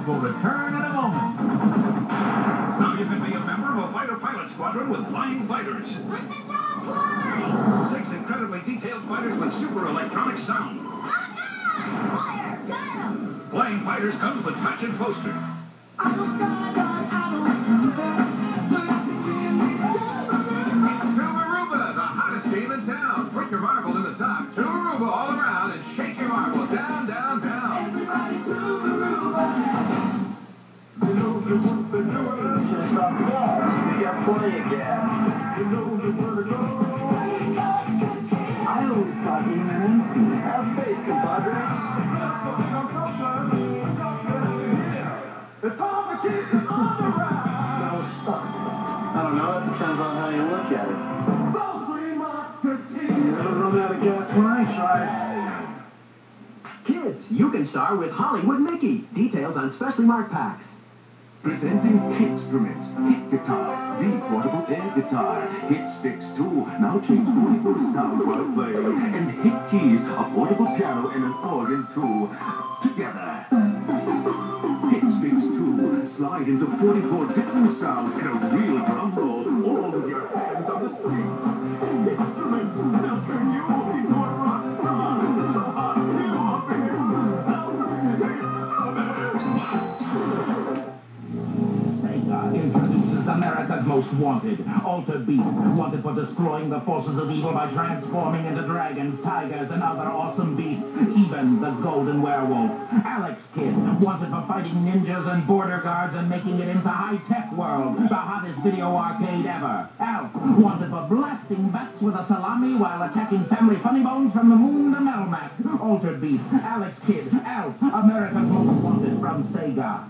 will return in a moment. Now you can be a member of a fighter pilot squadron with flying fighters. Let the dog fly! 6 incredibly detailed fighters with super electronic sound. Fire! Got him! Flying Fighters comes with patch and poster. Aruba, the hottest game in town. Put your marble in the top. To Aruba all around and shake your marble down, down, down. Everybody to Aruba. You know you want to do it. Just stop the ball. You got plenty of gas. You know you want to go. I always thought you were empty. Have faith, compadres. It's all the kids on the ride. Now we're stuck. I don't know. It depends on how you look at it. You never run out of gas when I try. Kids, you can star with Hollywood Mickey. Details on specially marked packs. Presenting Hitstruments, Hit Guitar, the portable air guitar, Hit Sticks too, now change 44 sounds while playing, and Hit Keys, a portable piano and an organ too, together. Hit Sticks too, slide into 44 different sounds and a real drum roll, all with your hands on the strings. Hitstruments, they'll turn you into a rock star, so hot you up in your Introduces America's Most Wanted, Altered Beast, wanted for destroying the forces of evil by transforming into dragons, tigers, and other awesome beasts, even the Golden Werewolf. Alex Kidd, wanted for fighting ninjas and border guards and making it into high-tech world, the hottest video arcade ever. Alf, wanted for blasting bats with a salami while attacking family funny bones from the moon to Melmac. Altered Beast, Alex Kidd, Alf, America's Most Wanted from Sega.